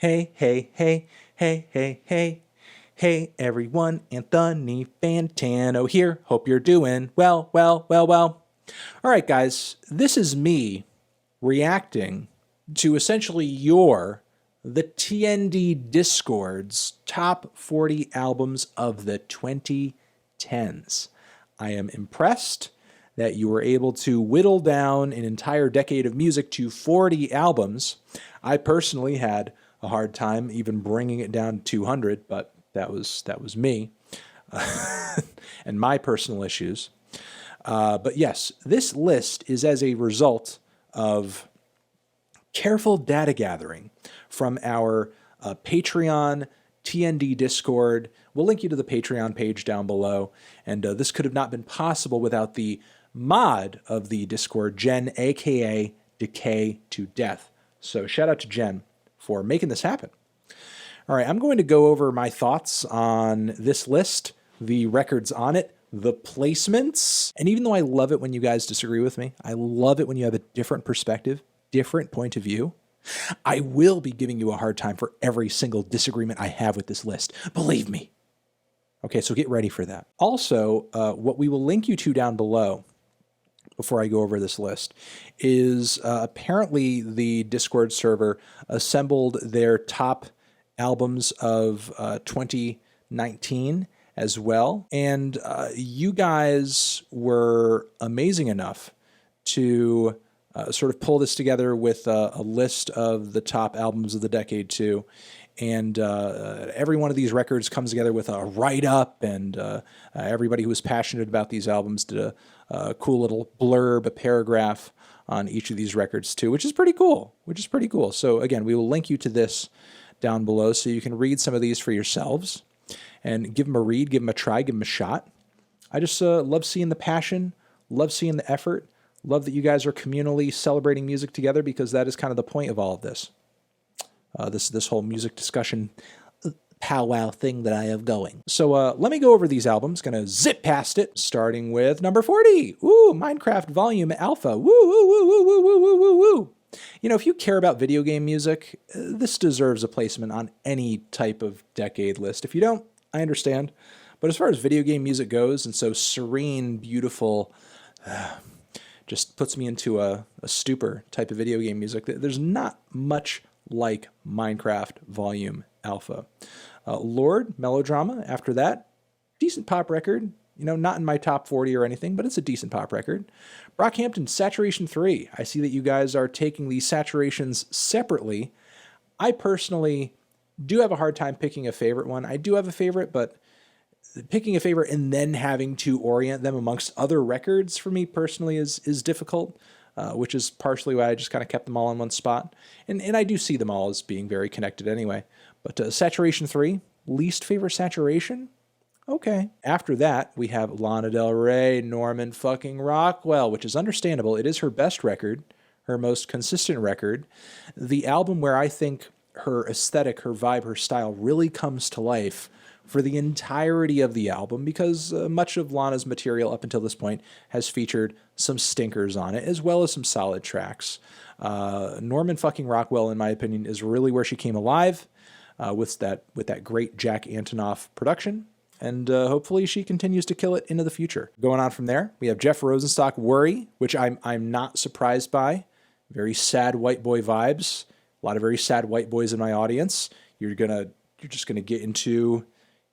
Hey, hey, hey, hey, hey, hey. Hey everyone, Anthony Fantano here. Hope you're doing well, well, well, well. All right, guys, this is me reacting to essentially the TND Discord's top 40 albums of the 2010s. I am impressed that you were able to whittle down an entire decade of music to 40 albums. I personally had a hard time even bringing it down to 200, but that was me and my personal issues. But yes, this list is as a result of careful data gathering from our Patreon TND Discord. We'll link you to the Patreon page down below. And this could have not been possible without the mod of the Discord, Jen, aka Decay to Death. So shout out to Jen for making this happen. All right, I'm going to go over my thoughts on this list, the records on it, the placements. And even though I love it when you guys disagree with me, I love it when you have a different perspective, different point of view, I will be giving you a hard time for every single disagreement I have with this list. Believe me. Okay, so get ready for that. Also, what we will link you to down below before I go over this list is apparently the Discord server assembled their top albums of 2019 as well. And you guys were amazing enough to sort of pull this together with a list of the top albums of the decade too. And every one of these records comes together with a write-up, and everybody who was passionate about these albums did a cool little blurb, a paragraph on each of these records too, which is pretty cool, So again, we will link you to this down below so you can read some of these for yourselves and give them a read, give them a try, give them a shot. I just love seeing the passion, love seeing the effort, love that you guys are communally celebrating music together, because that is kind of the point of all of this. This whole music discussion powwow thing that I have going. So let me go over these albums. Gonna zip past it, starting with number 40. Ooh, Minecraft Volume Alpha. Woo, woo, woo, woo, woo, woo, woo, woo, woo. You know, if you care about video game music, this deserves a placement on any type of decade list. If you don't, I understand. But as far as video game music goes, and so serene, beautiful, just puts me into a stupor type of video game music. There's not much like Minecraft Volume Alpha. Lord, Melodrama, after that, decent pop record. You know, not in my top 40 or anything, but it's a decent pop record. Brockhampton, Saturation 3. I see that you guys are taking these saturations separately. I personally do have a hard time picking a favorite one. I do have a favorite, but picking a favorite and then having to orient them amongst other records for me personally is difficult, which is partially why I just kind of kept them all in one spot. And I do see them all as being very connected anyway. But Saturation 3, least favorite saturation? Okay. After that, we have Lana Del Rey, Norman fucking Rockwell, which is understandable. It is her best record, her most consistent record. The album where I think her aesthetic, her vibe, her style really comes to life for the entirety of the album, because much of Lana's material up until this point has featured some stinkers on it, as well as some solid tracks. Norman fucking Rockwell, in my opinion, is really where she came alive with that great Jack Antonoff production. And hopefully she continues to kill it into the future. Going on from there, we have Jeff Rosenstock, Worry, which I'm not surprised by. Very sad white boy vibes. A lot of very sad white boys in my audience. You're just gonna get into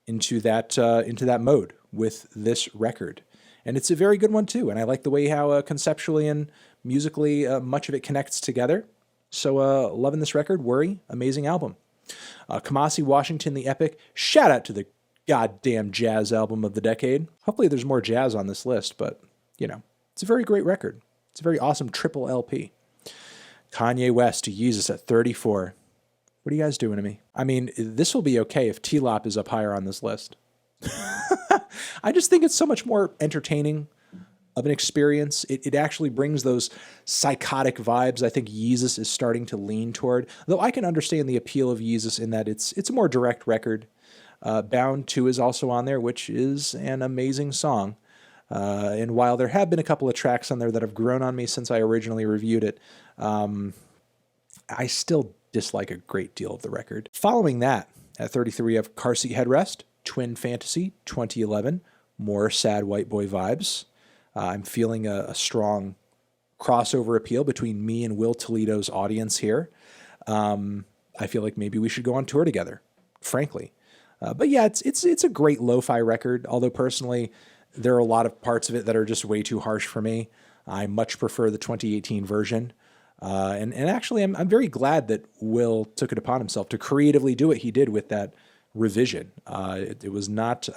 that mode with this record, and it's a very good one too. And I like the way how conceptually and musically much of it connects together. So loving this record, Worry, amazing album. Kamasi Washington, The Epic. Shout out to the goddamn jazz album of the decade. Hopefully there's more jazz on this list, but you know, it's a very great record. It's a very awesome triple LP. Kanye West, Yeezus at 34. What are you guys doing to me? I mean, this will be okay if T-Lop is up higher on this list. I just think it's so much more entertaining of an experience. It actually brings those psychotic vibes I think Yeezus is starting to lean toward. Though I can understand the appeal of Yeezus in that it's a more direct record. Bound 2 is also on there, which is an amazing song. And while there have been a couple of tracks on there that have grown on me since I originally reviewed it, I still dislike a great deal of the record. Following that, at 33 of Car Seat Headrest, Twin Fantasy 2011, more sad white boy vibes. I'm feeling a strong crossover appeal between me and Will Toledo's audience here. I feel like maybe we should go on tour together, frankly. But yeah, it's a great lo-fi record, although personally, there are a lot of parts of it that are just way too harsh for me. I much prefer the 2018 version. And actually, I'm very glad that Will took it upon himself to creatively do what he did with that revision. It was not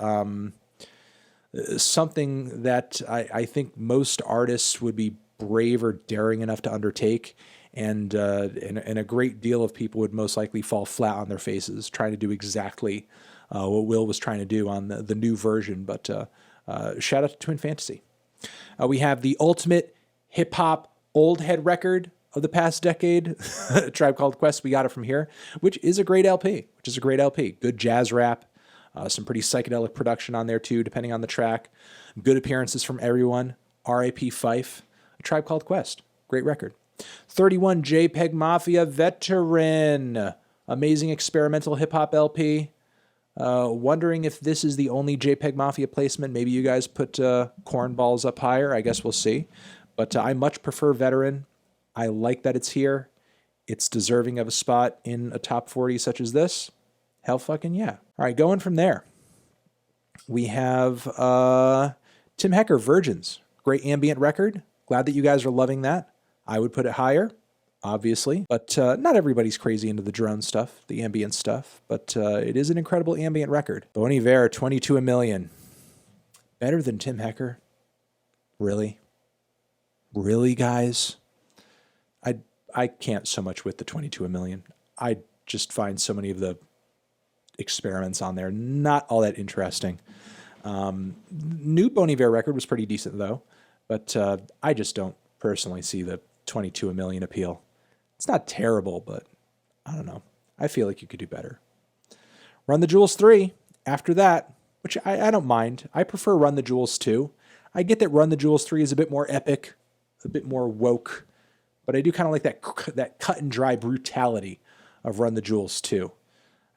something that I think most artists would be brave or daring enough to undertake. And a great deal of people would most likely fall flat on their faces trying to do exactly what Will was trying to do on the new version. But shout out to Twin Fantasy. We have the ultimate hip-hop old head record of the past decade, Tribe Called Quest. We got it from here, which is a great LP. Good jazz rap, some pretty psychedelic production on there too, depending on the track. Good appearances from everyone. R.I.P. Fife. Tribe Called Quest. Great record. 31 JPEG Mafia Veteran. Amazing experimental hip-hop LP. Wondering if this is the only JPEG Mafia placement. Maybe you guys put Cornballs up higher. I guess we'll see. But I much prefer Veteran. I like that it's here. It's deserving of a spot in a top 40 such as this. Hell fucking yeah. All right, going from there. We have Tim Hecker, Virgins. Great ambient record. Glad that you guys are loving that. I would put it higher, obviously. But not everybody's crazy into the drone stuff, the ambient stuff. But it is an incredible ambient record. Bon Iver, 22 a million. Better than Tim Hecker? Really? Really, guys? I can't so much with the 22 a million. I just find so many of the experiments on there not all that interesting. New Bon Iver record was pretty decent, though. But I just don't personally see the 22 a million appeal. It's not terrible, but I don't know. I feel like you could do better. Run the Jewels 3. After that, which I don't mind. I prefer Run the Jewels 2. I get that Run the Jewels 3 is a bit more epic, a bit more woke, but I do kind of like that cut and dry brutality of Run the Jewels 2.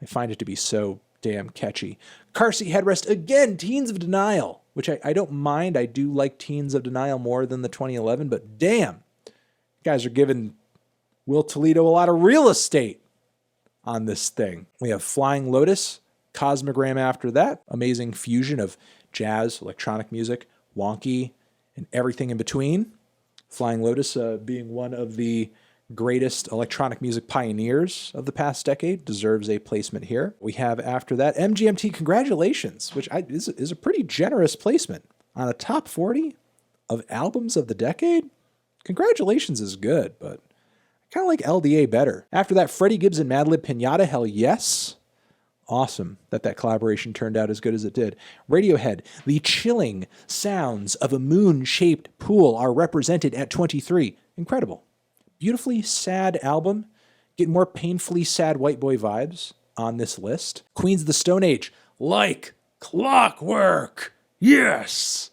I find it to be so damn catchy. Car Seat Headrest, again, Teens of Denial, which I don't mind. I do like Teens of Denial more than the 2011, but damn, you guys are giving Will Toledo a lot of real estate on this thing. We have Flying Lotus, Cosmogram after that. Amazing fusion of jazz, electronic music, wonky, and everything in between. Flying Lotus being one of the greatest electronic music pioneers of the past decade, deserves a placement here. We have after that MGMT Congratulations, which is a pretty generous placement on a top 40 of albums of the decade. Congratulations is good, but I kind of like LDA better. After that, Freddie Gibbs and Madlib Pinata, hell yes. Awesome that collaboration turned out as good as it did. Radiohead, the chilling sounds of a moon-shaped pool are represented at 23. Incredible. Beautifully sad album. Get more painfully sad white boy vibes on this list. Queens of the Stone Age, Like Clockwork. Yes!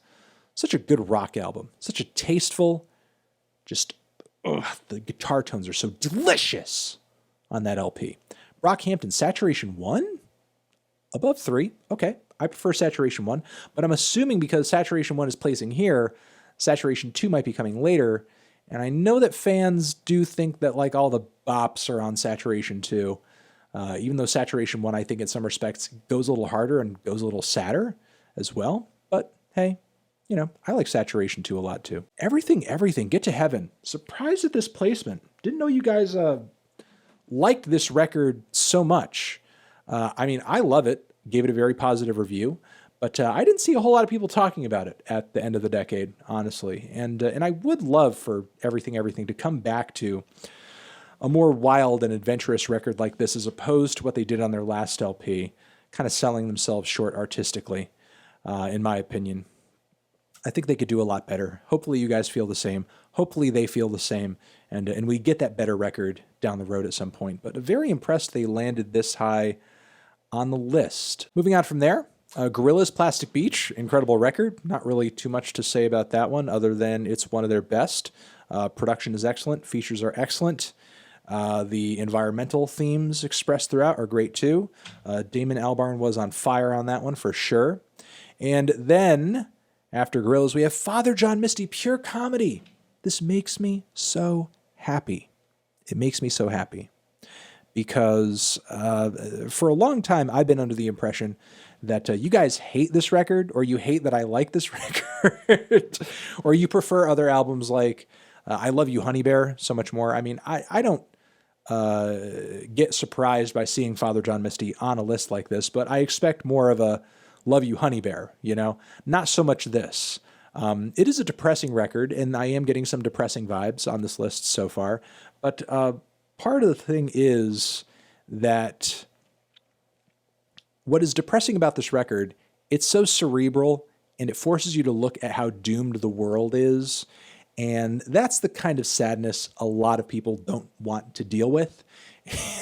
Such a good rock album. Such a tasteful, the guitar tones are so delicious on that LP. Brockhampton, Saturation 1? Above 3. Okay, I prefer Saturation 1, but I'm assuming because Saturation 1 is placing here, Saturation 2 might be coming later, and I know that fans do think that like all the bops are on Saturation 2, even though Saturation 1, I think in some respects, goes a little harder and goes a little sadder as well, but hey, you know, I like Saturation 2 a lot too. Everything, Get to Heaven. Surprised at this placement. Didn't know you guys liked this record so much. I mean, I love it. Gave it a very positive review, but I didn't see a whole lot of people talking about it at the end of the decade, honestly. And I would love for Everything to come back to a more wild and adventurous record like this, as opposed to what they did on their last LP, kind of selling themselves short artistically, in my opinion. I think they could do a lot better. Hopefully you guys feel the same. Hopefully they feel the same. And we get that better record down the road at some point. But very impressed they landed this high on the list. Moving on from there, Gorillaz Plastic Beach, incredible record. Not really too much to say about that one other than it's one of their best. Production is excellent. Features are excellent. The environmental themes expressed throughout are great too. Damon Albarn was on fire on that one for sure. And then after Gorillaz, we have Father John Misty, pure comedy. This makes me so happy. It makes me so happy because for a long time I've been under the impression that you guys hate this record, or you hate that I like this record, or you prefer other albums like I Love You, Honey Bear so much more. I mean, I don't get surprised by seeing Father John Misty on a list like this, but I expect more of a Love You, Honey Bear, you know, not so much this. It is a depressing record, and I am getting some depressing vibes on this list so far. But part of the thing is that what is depressing about this record, it's so cerebral, and it forces you to look at how doomed the world is. And that's the kind of sadness a lot of people don't want to deal with.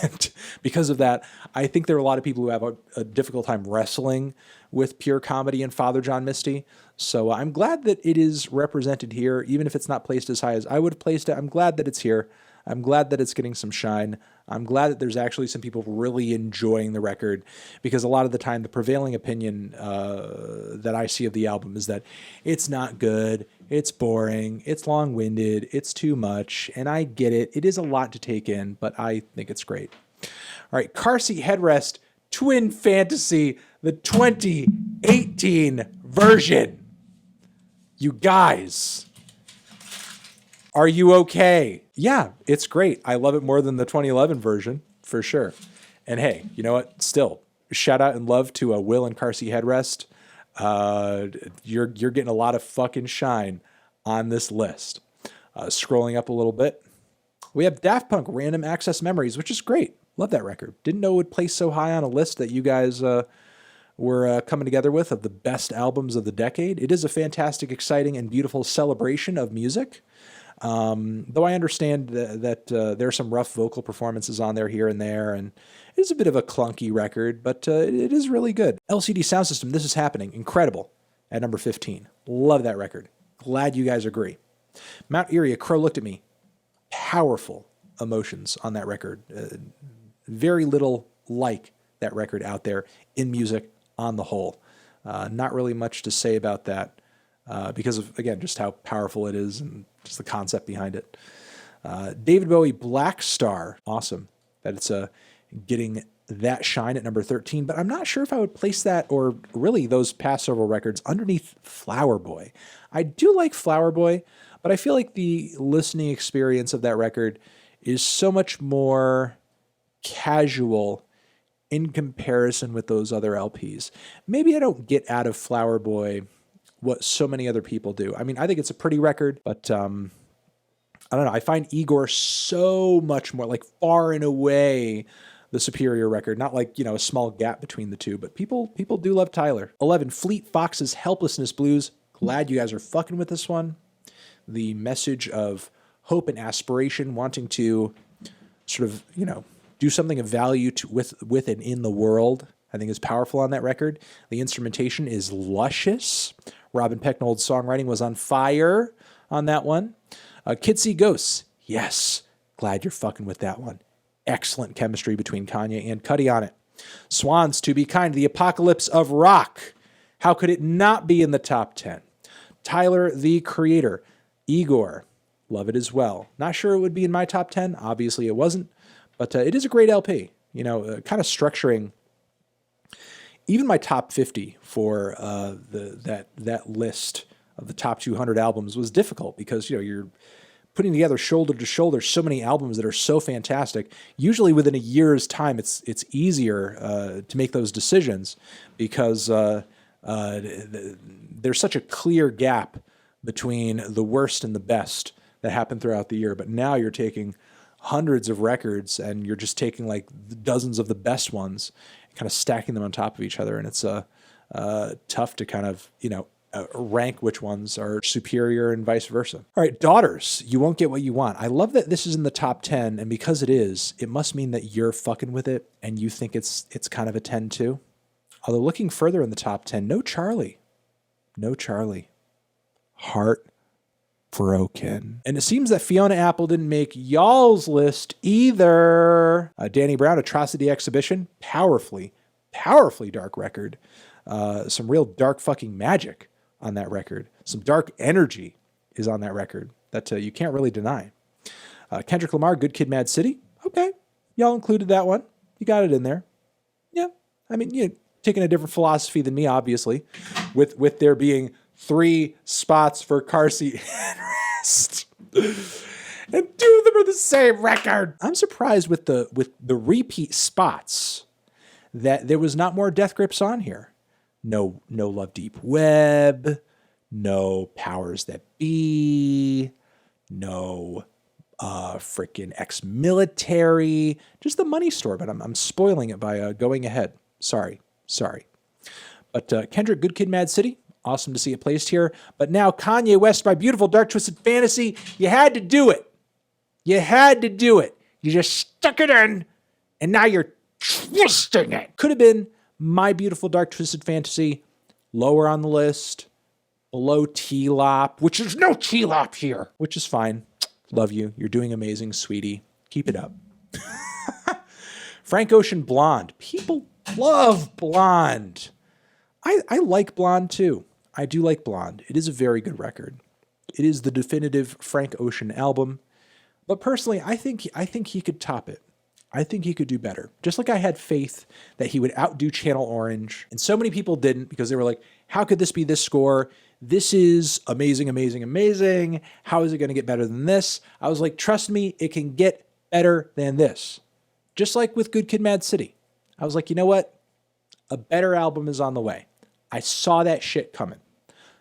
And because of that, I think there are a lot of people who have a difficult time wrestling with pure comedy and Father John Misty. So I'm glad that it is represented here, even if it's not placed as high as I would have placed it. I'm glad that it's here. I'm glad that it's getting some shine. I'm glad that there's actually some people really enjoying the record, because a lot of the time the prevailing opinion that I see of the album is that it's not good, it's boring, it's long-winded, it's too much, and I get it. It is a lot to take in, but I think it's great. All right, Car Seat Headrest, Twin Fantasy, the 2018 version. You guys, are you okay? Yeah, it's great. I love it more than the 2011 version, for sure. And hey, you know what? Still, shout out and love to Will and Car Seat Headrest. You're getting a lot of fucking shine on this list. Scrolling up a little bit, we have Daft Punk, Random Access Memories, which is great. Love that record. Didn't know it would place so high on a list that you guys were coming together with of the best albums of the decade. It is a fantastic, exciting, and beautiful celebration of music. Though I understand that there are some rough vocal performances on there here and there, and it is a bit of a clunky record, but it is really good. LCD Sound System, This Is Happening, incredible, at number 15. Love that record. Glad you guys agree. Mount Erie, A Crow Looked at Me. Powerful emotions on that record. Very little like that record out there in music on the whole. Not really much to say about that because of, again, just how powerful it is and just the concept behind it. David Bowie, Black Star. Awesome that it's getting that shine at number 13, but I'm not sure if I would place that, or really those past several records, underneath Flower Boy. I do like Flower Boy, but I feel like the listening experience of that record is so much more casual in comparison with those other LPs. Maybe I don't get out of Flower Boy what so many other people do. I mean, I think it's a pretty record, but I don't know. I find Igor so much more, like, far and away the superior record. Not like, you know, a small gap between the two, but people do love Tyler. 11, Fleet Foxes, Helplessness Blues. Glad you guys are fucking with this one. The message of hope and aspiration, wanting to sort of, you know, do something of value with and in the world, I think is powerful on that record. The instrumentation is luscious. Robin Pecknold's songwriting was on fire on that one. Kids See Ghosts. Yes. Glad you're fucking with that one. Excellent chemistry between Kanye and Cudi on it. Swans, To Be Kind, The Apocalypse of Rock. How could it not be in the top 10? Tyler, the Creator. Igor. Love it as well. Not sure it would be in my top 10. Obviously it wasn't. But it is a great LP. You know, kind of structuring even my top 50 for that list of the top 200 albums was difficult, because, you know, you're putting together shoulder to shoulder so many albums that are so fantastic. Usually within a year's time, it's easier to make those decisions, because there's such a clear gap between the worst and the best that happened throughout the year. But now you're taking hundreds of records and you're just taking like dozens of the best ones, kind of stacking them on top of each other. And it's tough to kind of, you know, rank which ones are superior and vice versa. All right, Daughters, You Won't Get What You Want. I love that this is in the top 10, and because it is, it must mean that you're fucking with it and you think it's kind of a 10 too. Although looking further in the top 10, No Charlie. No Charlie. Heart broken. And it seems that Fiona Apple didn't make y'all's list either. Danny Brown, Atrocity Exhibition, powerfully dark record. Some real dark fucking magic on that record. Some dark energy is on that record that you can't really deny. Kendrick Lamar, Good Kid, Mad City. Okay, y'all included that one. You got it in there. Yeah, I mean, you're taking a different philosophy than me, obviously, with there being 3 spots for car seat headrest. And 2 of them are the same record. I'm surprised with the repeat spots that there was not more Death Grips on here. No Love Deep Web, no Powers That Be, no freaking Ex-Military, just the Money Store, but I'm spoiling it by going ahead. Sorry. But Kendrick, Good Kid, Mad City, awesome to see it placed here. But now Kanye West, My Beautiful Dark Twisted Fantasy, you had to do it. You just stuck it in, and now you're twisting it. Could have been My Beautiful Dark Twisted Fantasy, lower on the list, below T-Lop, which there's no T-Lop here, which is fine. Love you. You're doing amazing, sweetie. Keep it up. Frank Ocean, Blonde. People love Blonde. I like Blonde too. I do like Blonde. It is a very good record. It is the definitive Frank Ocean album. But personally, I think he could top it. I think he could do better. Just like I had faith that he would outdo Channel Orange. And so many people didn't because they were like, how could this be this score? This is amazing. How is it going to get better than this? I was like, trust me, it can get better than this. Just like with Good Kid, Mad City. I was like, you know what? A better album is on the way. I saw that shit coming.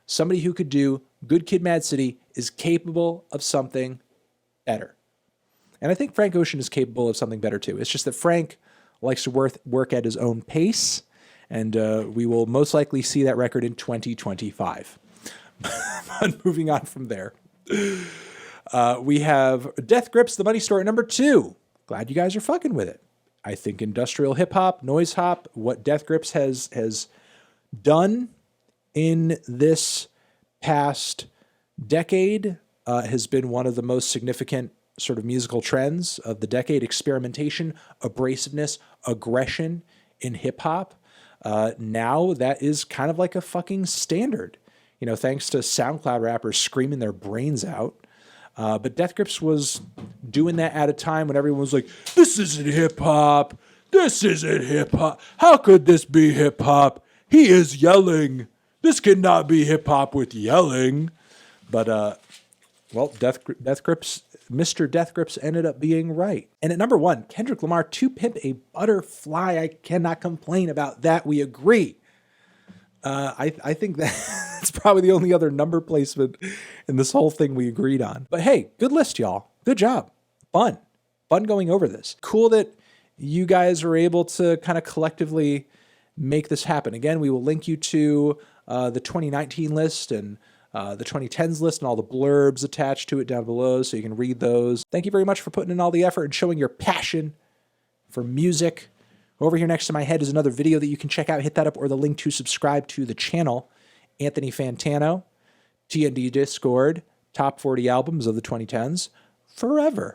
Somebody who could do Good Kid, Mad City is capable of something better. And I think Frank Ocean is capable of something better too. It's just that Frank likes to work at his own pace, and we will most likely see that record in 2025. But moving on from there, we have Death Grips, The Money Store, number 2. Glad you guys are fucking with it. I think industrial hip hop, noise hop, what Death Grips has done in this past decade has been one of the most significant sort of musical trends of the decade. Experimentation, abrasiveness, aggression in hip hop. Now that is kind of like a fucking standard, you know, thanks to SoundCloud rappers screaming their brains out. But Death Grips was doing that at a time when everyone was like, this isn't hip hop. This isn't hip hop. How could this be hip hop? He is yelling. This cannot be hip hop with yelling. But, well, Death Grips, Mr. Death Grips ended up being right. And at number 1, Kendrick Lamar, To Pimp a Butterfly. I cannot complain about that. We agree. I think that's probably the only other number placement in this whole thing we agreed on. But hey, good list, y'all. Good job. Fun going over this. Cool that you guys are able to kind of collectively make this happen. Again, we will link you to the 2019 list and the 2010s list and all the blurbs attached to it down below so you can read those. Thank you very much for putting in all the effort and showing your passion for music. Over here next to my head is another video that you can check out. Hit that up, or the link to subscribe to the channel. Anthony Fantano, TND Discord, top 40 albums of the 2010s, forever.